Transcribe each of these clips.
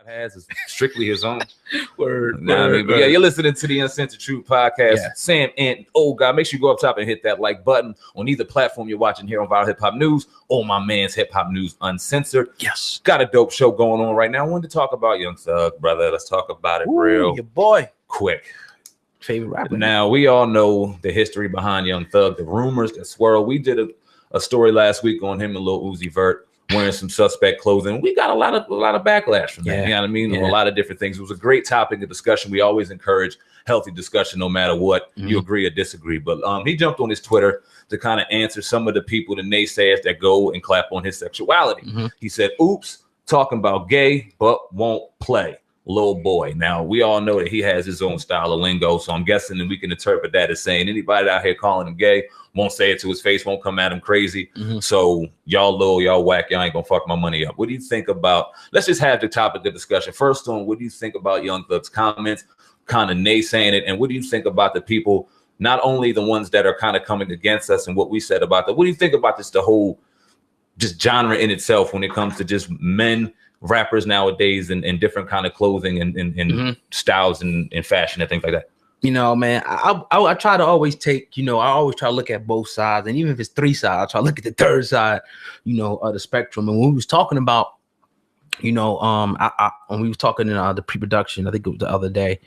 has is strictly his own. Word. But yeah, you're listening to the Uncensored Truth podcast. Yeah. Sam and God, make sure you go up top and hit that like button on either platform you're watching here on Viral Hip Hop News or my man's Hip Hop News Uncensored. Yes. Got a dope show going on right now. I wanted to talk about Young Thug, brother. Let's talk about it real your boy. Quick. Favorite rapper. Now, we all know the history behind Young Thug, the rumors that swirl. We did a story last week on him and Lil Uzi Vert wearing some suspect clothing. We got a lot of backlash from that. You know what I mean? A lot of different things. It was a great topic of discussion. We always encourage healthy discussion no matter what you agree or disagree. But he jumped on his Twitter to kind of answer some of the people, the naysayers that go and clap on his sexuality. He said, oops, talking about gay, but won't play. Lil boy. Now, we all know that he has his own style of lingo, so I'm guessing that we can interpret that as saying anybody out here calling him gay won't say it to his face, won't come at him crazy. So y'all low, y'all whack, y'all ain't gonna fuck my money up. What do you think about, let's just have the topic of discussion. First on, what do you think about Young Thug's comments, kind of naysaying it, and what do you think about the people, not only the ones that are kind of coming against us and what we said about that, what do you think about this, the whole just genre in itself when it comes to just men, rappers nowadays and different kind of clothing and styles and fashion and things like that? You know, man, I try to always take, I always try to look at both sides. And even if it's three sides, I try to look at the third side, of the spectrum. And when we was talking about, when we was talking in the pre-production, I think it was the other day,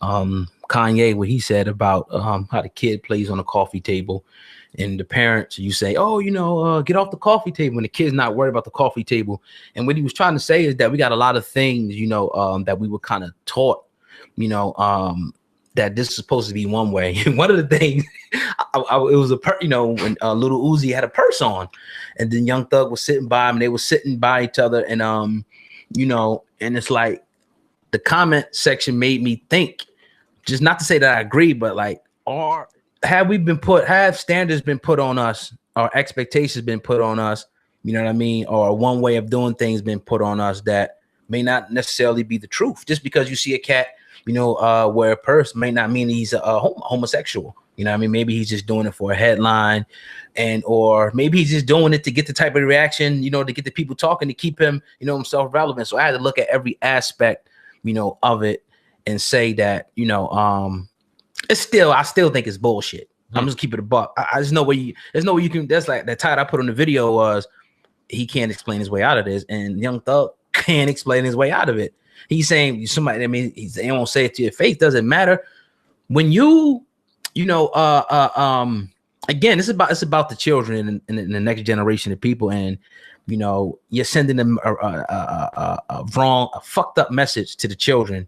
Kanye, what he said about how the kid plays on a coffee table. And the parents, you say, get off the coffee table, when the kid's not worried about the coffee table. And what he was trying to say is that we got a lot of things, that we were kind of taught, that this is supposed to be one way. And one of the things, it was when Little Uzi had a purse on, and then Young Thug was sitting by him, and they were sitting by each other, and and it's like the comment section made me think, just not to say that I agree, but like, have standards been put on us, or expectations been put on us, you know what I mean, or one way of doing things been put on us that may not necessarily be the truth. Just because you see a cat, wear a purse may not mean he's a homosexual. You know what I mean? Maybe he's just doing it for a headline, or maybe he's just doing it to get the type of reaction, to get the people talking, to keep him, himself relevant. So I had to look at every aspect, of it and say that, I still think it's bullshit. I'm just keeping it a buck. There's no way you can. That's like that title I put on the video was, he can't explain his way out of this, and Young Thug can't explain his way out of it. He's saying somebody. I mean, they won't say it to your face. Doesn't matter when you, again, it's about the children and the next generation of people, and you're sending them a fucked up message to the children.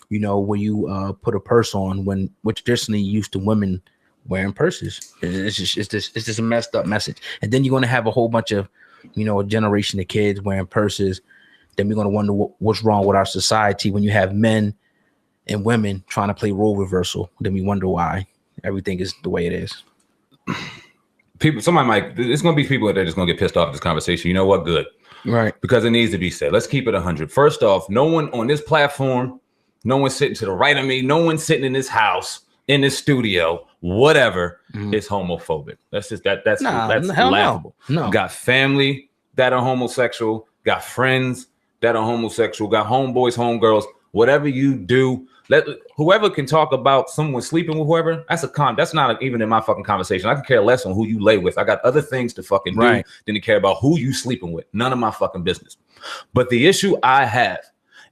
When you put a purse on, when we're traditionally used to women wearing purses. It's just a messed up message. And then you're going to have a whole bunch of, a generation of kids wearing purses. Then we're going to wonder what's wrong with our society when you have men and women trying to play role reversal. Then we wonder why everything is the way it is. There's going to be people that are just going to get pissed off at this conversation. You know what? Good. Right. Because it needs to be said. Let's keep it 100. First off, no one on this platform, no one sitting to the right of me, no one sitting in this house, in this studio, whatever, is homophobic. That's just that's laughable. No. Got family that are homosexual, got friends that are homosexual, got homeboys, homegirls, whatever you do, whoever can talk about someone sleeping with whoever, that's not even in my fucking conversation. I can care less on who you lay with. I got other things to fucking do than to care about who you sleeping with. None of my fucking business. But the issue I have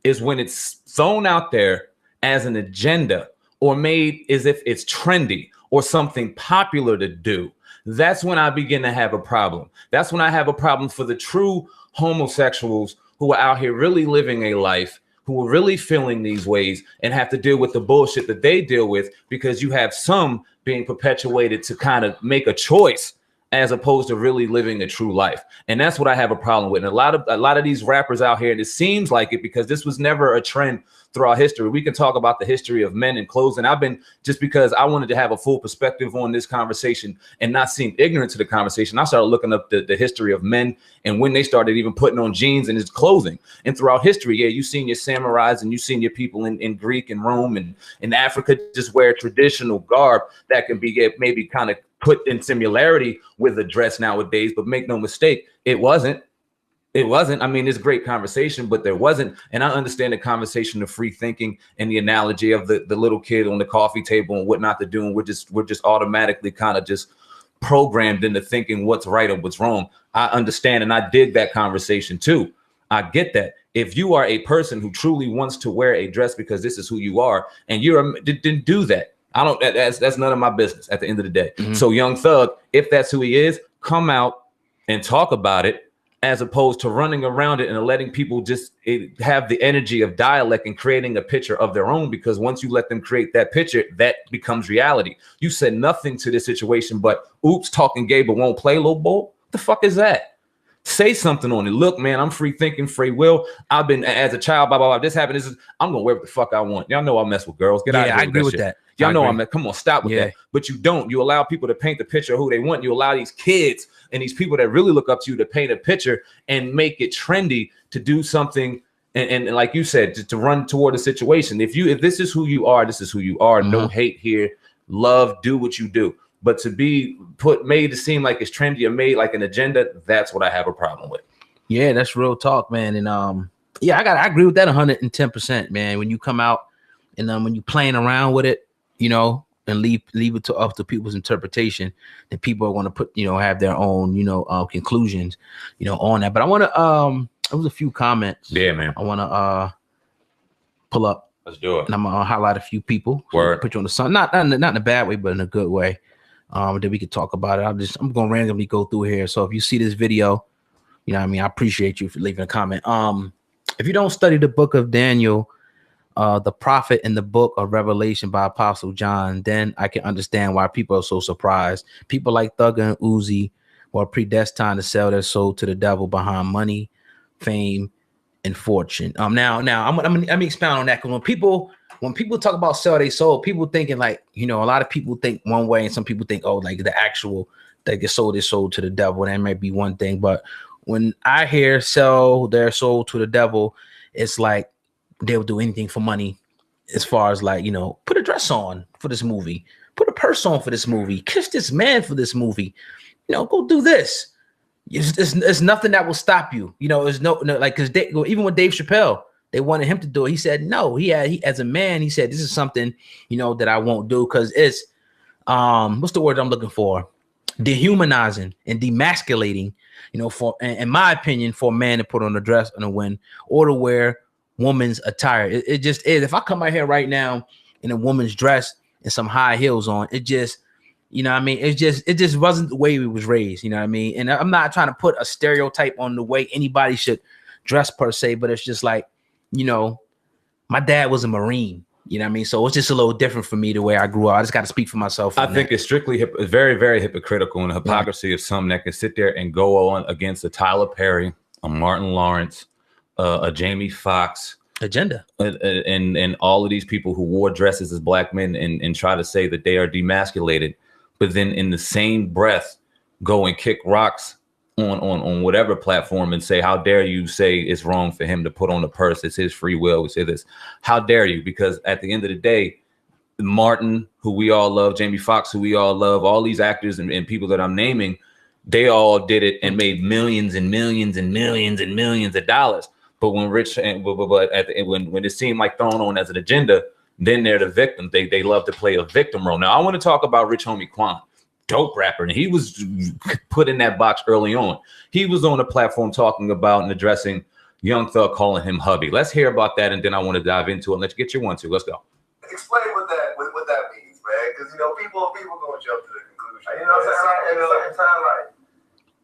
is when it's thrown out there as an agenda or made as if it's trendy or something popular to do. That's when I begin to have a problem. That's when I have a problem for the true homosexuals who are out here really living a life, who are really feeling these ways and have to deal with the bullshit that they deal with, because you have some being perpetuated to kind of make a choice as opposed to really living a true life. And that's what I have a problem with. And a lot of these rappers out here, and it seems like it because this was never a trend throughout history. We can talk about the history of men and clothes. And I've been, just because I wanted to have a full perspective on this conversation and not seem ignorant to the conversation, I started looking up the history of men and when they started even putting on jeans and his clothing. And throughout history, you've seen your samurais and you've seen your people in Greek and Rome and in Africa just wear traditional garb that can be maybe kind of put in similarity with a dress nowadays, but make no mistake, it wasn't. It wasn't. I mean, it's great conversation, but there wasn't. And I understand the conversation of free thinking and the analogy of the little kid on the coffee table and what not to do. And we're just automatically kind of just programmed into thinking what's right or what's wrong. I understand, and I dig that conversation too. I get that. If you are a person who truly wants to wear a dress because this is who you are, and didn't do that, I don't. That's none of my business at the end of the day. Mm-hmm. So Young Thug, if that's who he is, come out and talk about it, as opposed to running around it and letting people just have the energy of dialect and creating a picture of their own. Because once you let them create that picture, that becomes reality. You said nothing to this situation, but oops, talking gay but won't play, little boy. What the fuck is that? Say something on it. Look, man, I'm free thinking, free will. I've been, as a child, blah, blah, blah. This happened. I'm going to wear what the fuck I want. Y'all know I mess with girls. Get out of here. I agree with that. Y'all know I'm at, come on, stop with that. But you don't. You allow people to paint the picture of who they want. You allow these kids and these people that really look up to you to paint a picture and make it trendy to do something. And like you said, to run toward a situation. If this is who you are, this is who you are. Mm-hmm. No hate here. Love, do what you do. But to be made to seem like it's trendy or made like an agenda, that's what I have a problem with. Yeah, that's real talk, man. And I agree with that 110%, man. When you come out and when you playing around with it, you know, and leave it up to people's interpretation, then people are going to put, you know, have their own, you know, conclusions, you know, on that. But I want to there was a few comments. Yeah, man. I want to pull up. Let's do it. And I'm gonna highlight a few people. Word. Put you on the sun, not in a bad way, but in a good way. That we could talk about it. I'm going to randomly go through here. So if you see this video, you know what I mean, I appreciate you for leaving a comment. If you don't study the book of Daniel, the prophet in the book of Revelation by Apostle John, then I can understand why people are so surprised. People like Thugger and Uzi were predestined to sell their soul to the devil behind money, fame, and fortune. Now I'm gonna expound on that, because when people talk about sell their soul, people thinking like, you know, a lot of people think one way and some people think, oh, like the actual, they get sold their soul to the devil. That might be one thing. But when I hear sell their soul to the devil, it's like they'll do anything for money, as far as like, you know, put a dress on for this movie, put a purse on for this movie, kiss this man for this movie, you know, go do this. It's nothing that will stop you. You know, there's no like, because even with Dave Chappelle, they wanted him to do it. He said no. He as a man, he said, this is something, you know, that I won't do, because it's what's the word I'm looking for? Dehumanizing and demasculating, you know, for, in my opinion, for a man to put on a dress and a win or to wear woman's attire. It just is. If I come out here right now in a woman's dress and some high heels on, it just, you know what I mean? It just wasn't the way we was raised, you know what I mean? And I'm not trying to put a stereotype on the way anybody should dress per se, but it's just like, you know, my dad was a Marine, you know what I mean? So it's just a little different for me the way I grew up. I just got to speak for myself. I think it's strictly very, very hypocritical, and the hypocrisy of some that can sit there and go on against a Tyler Perry, a Martin Lawrence, a Jamie Foxx agenda, and all of these people who wore dresses as black men and try to say that they are demasculated, but then in the same breath go and kick rocks on whatever platform and say, how dare you say it's wrong for him to put on a purse? It's his free will. We say this. How dare you? Because at the end of the day, Martin, who we all love, Jamie Foxx, who we all love, all these actors and people that I'm naming, they all did it and made millions and millions and millions and millions of dollars. But when when it seemed like thrown on as an agenda, then they're the victim. They love to play a victim role. Now I want to talk about Rich Homie Quan. Dope rapper, and he was put in that box early on. He was on a platform talking about and addressing Young Thug, calling him hubby. Let's hear about that, and then I want to dive into it. Let's get your 1, 2. Let's go. Explain what that means, man, because you know people gonna jump to the conclusion. You know what I'm saying? At the same time, like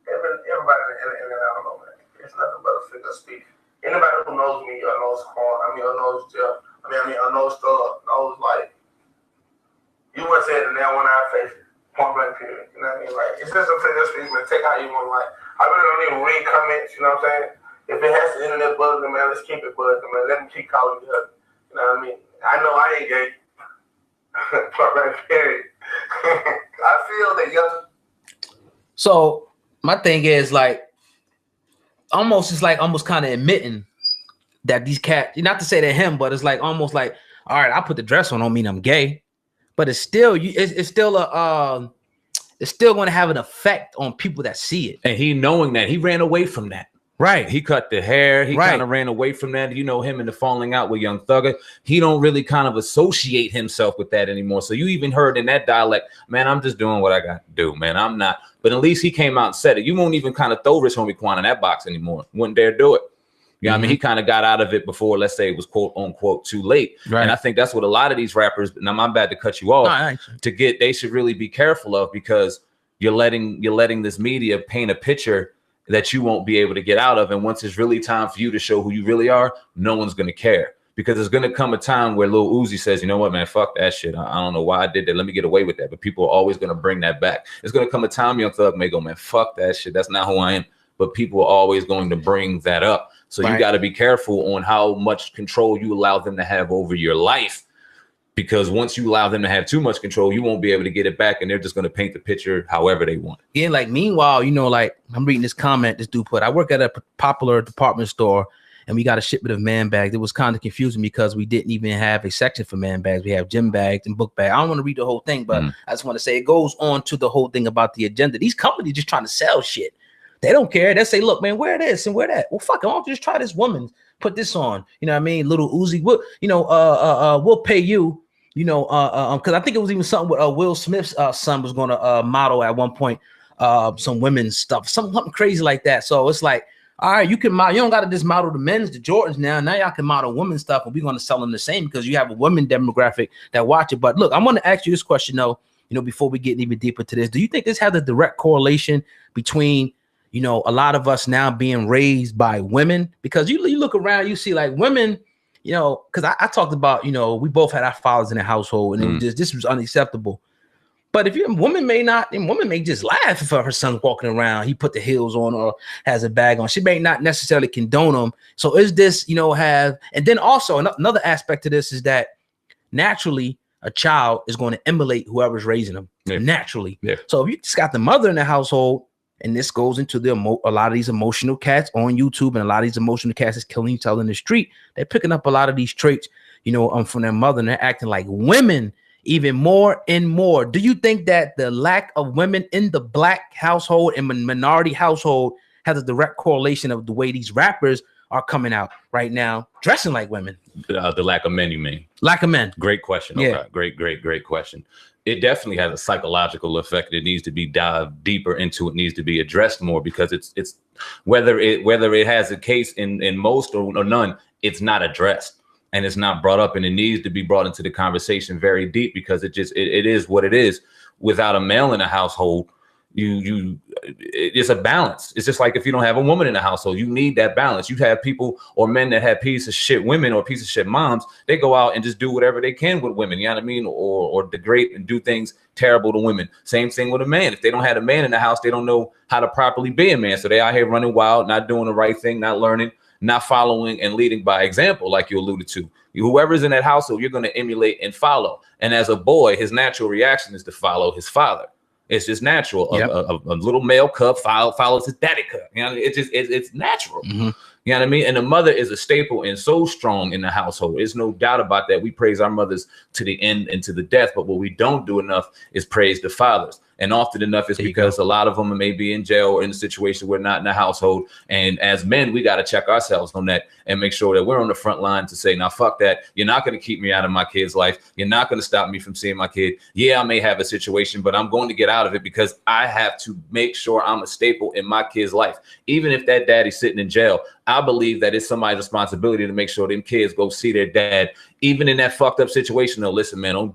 everybody, and I don't know, man. It's nothing but a figure of speech. Anybody who knows me or knows Quan, or knows Jeff, or knows Thug, knows like you want to say it in there when I face it. Point blank period, you know what I mean? Like, it's just a figure of speech, man. Take how you want. Like, I really don't even read comments, you know what I'm saying? If it has the internet buzzing, man, let's keep it buzzing, man. Let me keep calling me husband. You know what I mean? I know I ain't gay. Point blank period. I feel that young. So my thing is like, almost kind of admitting that these cats, not to say they're him, but it's like almost like, all right, I put the dress on, don't mean I'm gay. But it's still it's still going to have an effect on people that see it. And he knowing that, he ran away from that. Right. He cut the hair. He kind of ran away from that. You know, him and the falling out with Young Thugger. He don't really kind of associate himself with that anymore. So you even heard in that dialect, man, I'm just doing what I got to do, man. I'm not. But at least he came out and said it. You won't even kind of throw Rich Homie Quan in that box anymore. Wouldn't dare do it. You know what I mean? He kind of got out of it before, let's say it was quote unquote too late. Right. And I think that's what a lot of these rappers, now I'm bad to cut you off, they should really be careful of, because you're letting this media paint a picture that you won't be able to get out of. And once it's really time for you to show who you really are, no one's going to care, because there's going to come a time where Lil Uzi says, you know what, man, fuck that shit. I don't know why I did that. Let me get away with that. But people are always going to bring that back. It's going to come a time Young Thug may go, man, fuck that shit. That's not who I am. But people are always going to bring that up. So you got to be careful on how much control you allow them to have over your life, because once you allow them to have too much control, you won't be able to get it back, and they're just going to paint the picture however they want. Yeah, like meanwhile, you know, like I'm reading this comment this dude put, I work at a popular department store and we got a shipment of man bags. It was kind of confusing because we didn't even have a section for man bags. We have gym bags and book bags. I don't want to read the whole thing, but I just want to say it goes on to the whole thing about the agenda. These companies just trying to sell shit. They don't care. They say, look, man, wear this and wear that. Well, fuck it. Why don't you just try this woman? Put this on. You know what I mean? Little Uzi, we'll pay you, because I think it was even something with Will Smith's son was going to model at one point, some women's stuff, something crazy like that. So it's like, all right, you can model. You don't got to just model the men's, the Jordans now. Now y'all can model women's stuff, and we're going to sell them the same because you have a women demographic that watch it. But look, I want to ask you this question, though, before we get even deeper to this. Do you think this has a direct correlation between a lot of us now being raised by women? Because you look around, you see like women, because I talked about, we both had our fathers in the household, and it was this was unacceptable. But if you're a woman, woman may just laugh if her son's walking around, he put the heels on or has a bag on. She may not necessarily condone them. So is this, and then also another aspect to this is that naturally a child is going to emulate whoever's raising them naturally. Yeah. So if you just got the mother in the household, and this goes into a lot of these emotional cats on YouTube, and a lot of these emotional cats is killing each other in the street. They're picking up a lot of these traits, from their mother, and they're acting like women even more and more. Do you think that the lack of women in the black household and minority household has a direct correlation of the way these rappers are coming out right now, dressing like women? The lack of men, you mean? Lack of men. Great question. Yeah. Okay. Great question. It definitely has a psychological effect. It needs to be dived deeper into. It needs to be addressed more, because it's whether it has a case in most or none, it's not addressed and it's not brought up, and it needs to be brought into the conversation very deep, because it is what it is. Without a male in the household, it's a balance. It's just like if you don't have a woman in the household, you need that balance. You have people or men that have piece of shit women or piece of shit moms. They go out and just do whatever they can with women, you know what I mean? Or degrade and do things terrible to women. Same thing with a man. If they don't have a man in the house, they don't know how to properly be a man. So they out here running wild, not doing the right thing, not learning, not following and leading by example, like you alluded to. Whoever's in that household, you're going to emulate and follow. And as a boy, his natural reaction is to follow his father. It's just natural. Yep. A little male cub follows his daddy cub. It's natural. Mm-hmm. You know what I mean? And the mother is a staple and so strong in the household. There's no doubt about that. We praise our mothers to the end and to the death. But what we don't do enough is praise the fathers. And often enough, it's because a lot of them may be in jail or in a situation where not in the household. And as men, we got to check ourselves on that and make sure that we're on the front line to say, now, fuck that. You're not going to keep me out of my kid's life. You're not going to stop me from seeing my kid. Yeah, I may have a situation, but I'm going to get out of it because I have to make sure I'm a staple in my kid's life. Even if that daddy's sitting in jail, I believe that it's somebody's responsibility to make sure them kids go see their dad. Even in that fucked up situation, though, listen, man,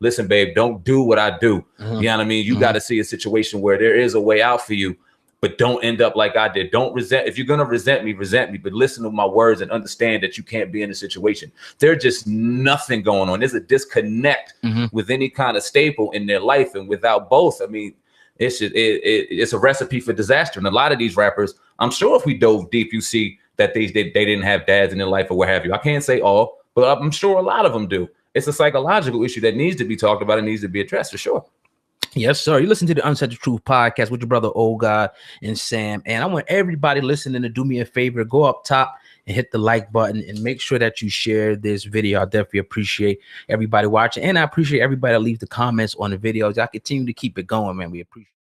listen, babe, don't do what I do. Mm-hmm. You know what I mean? You got to see a situation where there is a way out for you, but don't end up like I did. Don't resent. If you're going to resent me, but listen to my words and understand that you can't be in a situation. There's just nothing going on. There's a disconnect with any kind of staple in their life. And without both, I mean, it's a recipe for disaster. And a lot of these rappers, I'm sure if we dove deep, you see that they didn't have dads in their life or what have you. I can't say all, but I'm sure a lot of them do. It's a psychological issue that needs to be talked about and needs to be addressed for sure. Yes, sir. You listen to the Uncensored Truth podcast with your brother, Old God and Sam. And I want everybody listening to do me a favor, go up top and hit the like button and make sure that you share this video. I definitely appreciate everybody watching. And I appreciate everybody that leaves the comments on the videos. I continue to keep it going, man. We appreciate it.